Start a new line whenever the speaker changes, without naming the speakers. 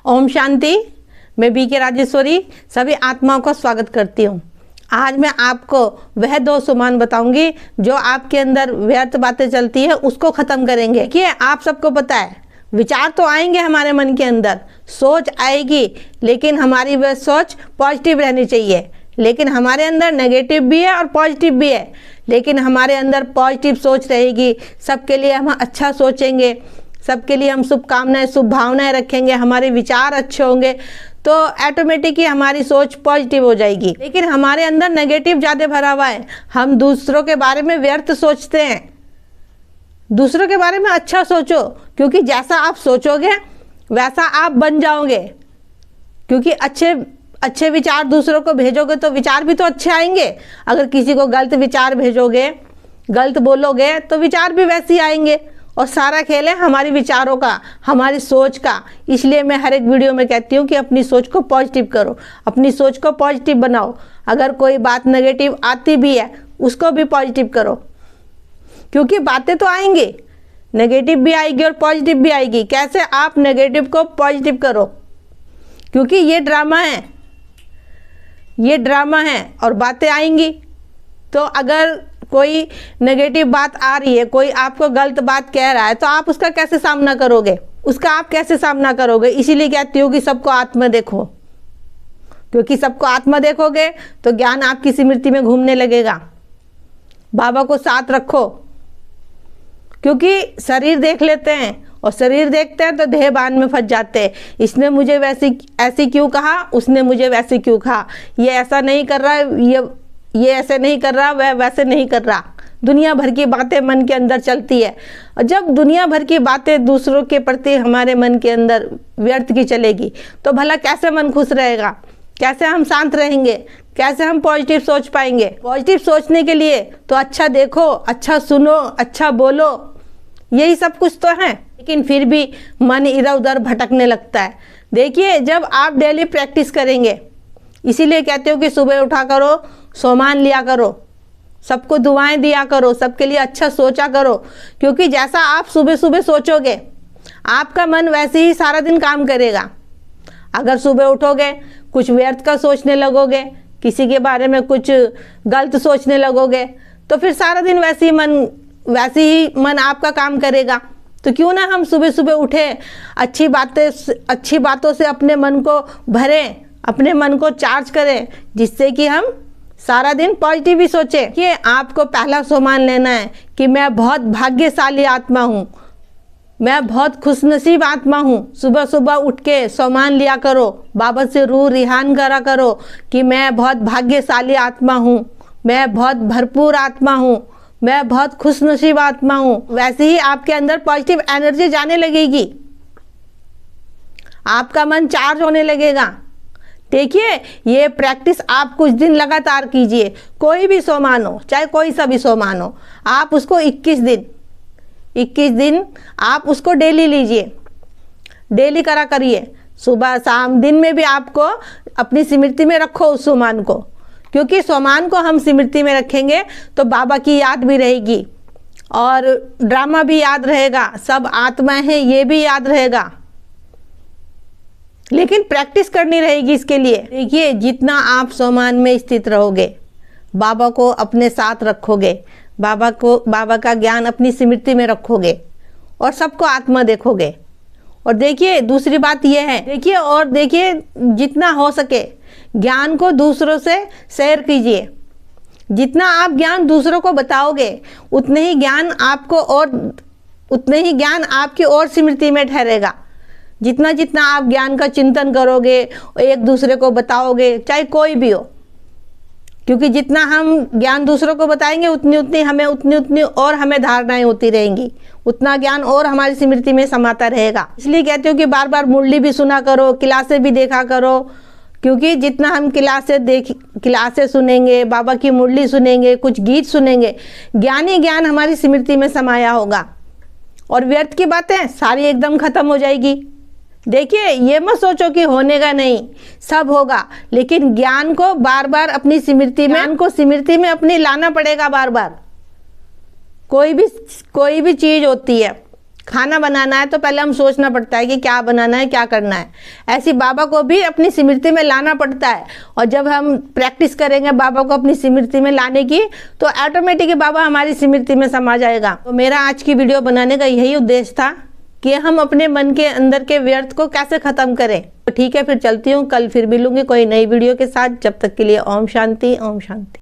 ओम शांति। मैं बीके राजेश्वरी सभी आत्माओं का स्वागत करती हूँ। आज मैं आपको वह 2 सुमान बताऊंगी जो आपके अंदर व्यर्थ बातें चलती है उसको ख़त्म करेंगे। कि आप सबको पता है विचार तो आएंगे हमारे मन के अंदर, सोच आएगी, लेकिन हमारी वह सोच पॉजिटिव रहनी चाहिए। लेकिन हमारे अंदर नेगेटिव भी है और पॉजिटिव भी है, लेकिन हमारे अंदर पॉजिटिव सोच रहेगी। सबके लिए हम अच्छा सोचेंगे, सबके लिए हम शुभकामनाएं शुभ भावनाएं रखेंगे, हमारे विचार अच्छे होंगे तो ऑटोमेटिकली हमारी सोच पॉजिटिव हो जाएगी। लेकिन हमारे अंदर नेगेटिव ज़्यादा भरा हुआ है, हम दूसरों के बारे में व्यर्थ सोचते हैं। दूसरों के बारे में अच्छा सोचो, क्योंकि जैसा आप सोचोगे वैसा आप बन जाओगे। क्योंकि अच्छे विचार दूसरों को भेजोगे तो विचार भी तो अच्छे आएंगे। अगर किसी को गलत विचार भेजोगे, गलत बोलोगे तो विचार भी वैसे ही आएंगे। और सारा खेल है हमारे विचारों का, हमारी सोच का। इसलिए मैं हर एक वीडियो में कहती हूँ कि अपनी सोच को पॉजिटिव करो, अपनी सोच को पॉजिटिव बनाओ। अगर कोई बात नेगेटिव आती भी है उसको भी पॉजिटिव करो, क्योंकि बातें तो आएंगी, नेगेटिव भी आएगी और पॉजिटिव भी आएगी। कैसे आप नेगेटिव को पॉजिटिव करो, क्योंकि ये ड्रामा है और बातें आएंगी। तो अगर कोई नेगेटिव बात आ रही है, कोई आपको गलत बात कह रहा है, तो आप उसका कैसे सामना करोगे? इसीलिए कहती हूँ कि सबको आत्मा देखो, क्योंकि सबको आत्मा देखोगे तो ज्ञान आपकी स्मृति में घूमने लगेगा। बाबा को साथ रखो, क्योंकि शरीर देख लेते हैं और शरीर देखते हैं तो देह बांध में फंस जाते हैं। इसने मुझे ऐसी क्यों कहा, उसने मुझे वैसे क्यों कहा, ये ऐसा नहीं कर रहा है, ये ऐसे नहीं कर रहा, वह वैसे नहीं कर रहा। दुनिया भर की बातें मन के अंदर चलती है, और जब दुनिया भर की बातें दूसरों के प्रति हमारे मन के अंदर व्यर्थ की चलेगी तो भला कैसे मन खुश रहेगा, कैसे हम शांत रहेंगे, कैसे हम पॉजिटिव सोच पाएंगे? पॉजिटिव सोचने के लिए तो अच्छा देखो, अच्छा सुनो, अच्छा बोलो, यही सब कुछ तो है। लेकिन फिर भी मन इधर उधर भटकने लगता है। देखिए, जब आप डेली प्रैक्टिस करेंगे, इसीलिए कहते हो कि सुबह उठा करो, सोमान लिया करो, सबको दुआएं दिया करो, सबके लिए अच्छा सोचा करो। क्योंकि जैसा आप सुबह सुबह सोचोगे आपका मन वैसे ही सारा दिन काम करेगा। अगर सुबह उठोगे कुछ व्यर्थ का सोचने लगोगे, किसी के बारे में कुछ गलत सोचने लगोगे, तो फिर सारा दिन वैसे ही मन आपका काम करेगा। तो क्यों ना हम सुबह सुबह उठे, अच्छी बातों से अपने मन को भरें, अपने मन को चार्ज करें, जिससे कि हम सारा दिन पॉजिटिव ही सोचें। कि आपको पहला सोमान लेना है कि मैं बहुत भाग्यशाली आत्मा हूँ, मैं बहुत खुशनसीब आत्मा हूँ। सुबह सुबह उठ के सोमान लिया करो, बाबा से रूह रिहान करा करो कि मैं बहुत भाग्यशाली आत्मा हूँ, मैं बहुत भरपूर आत्मा हूँ, मैं बहुत खुशनसीब आत्मा हूँ। वैसे ही आपके अंदर पॉजिटिव एनर्जी जाने लगेगी, आपका मन चार्ज होने लगेगा। देखिए, ये प्रैक्टिस आप कुछ दिन लगातार कीजिए। कोई भी सोमान हो, चाहे कोई सा भी सोमान हो, आप उसको 21 दिन आप उसको डेली लीजिए, डेली करा करिए। सुबह शाम दिन में भी आपको अपनी स्मृति में रखो उस सोमान को, क्योंकि सोमान को हम स्मृति में रखेंगे तो बाबा की याद भी रहेगी और ड्रामा भी याद रहेगा, सब आत्माएं हैं ये भी याद रहेगा। लेकिन प्रैक्टिस करनी रहेगी इसके लिए। देखिए, जितना आप सोमान में स्थित रहोगे, बाबा को अपने साथ रखोगे, बाबा का ज्ञान अपनी स्मृति में रखोगे और सबको आत्मा देखोगे। और देखिए, दूसरी बात यह है, देखिए जितना हो सके ज्ञान को दूसरों से शेयर कीजिए। जितना आप ज्ञान दूसरों को बताओगे उतने ही ज्ञान आपकी और स्मृति में ठहरेगा। जितना आप ज्ञान का चिंतन करोगे, एक दूसरे को बताओगे, चाहे कोई भी हो, क्योंकि जितना हम ज्ञान दूसरों को बताएंगे उतनी हमें धारणाएं होती रहेंगी, उतना ज्ञान और हमारी स्मृति में समाता रहेगा। इसलिए कहती हूँ कि बार बार मुरली भी सुना करो, क्लासें भी देखा करो, क्योंकि जितना हम क्लासें सुनेंगे, बाबा की मुरली सुनेंगे, कुछ गीत सुनेंगे, ज्ञान हमारी स्मृति में समाया होगा और व्यर्थ की बातें सारी एकदम खत्म हो जाएगी। देखिए, ये मत सोचो कि होने का नहीं, सब होगा, लेकिन ज्ञान को बार बार अपनी स्मृति में अपनी लाना पड़ेगा। बार बार कोई भी चीज होती है, खाना बनाना है तो पहले हम सोचना पड़ता है कि क्या बनाना है, क्या करना है। ऐसी बाबा को भी अपनी स्मृति में लाना पड़ता है। और जब हम प्रैक्टिस करेंगे बाबा को अपनी स्मृति में लाने की, तो ऑटोमेटिक बाबा हमारी स्मृति में समा जाएगा। तो मेरा आज की वीडियो बनाने का यही उद्देश्य था कि हम अपने मन के अंदर के व्यर्थ को कैसे खत्म करें। तो ठीक है, फिर चलती हूँ, कल फिर मिलूंगी कोई नई वीडियो के साथ। जब तक के लिए ओम शांति, ओम शांति।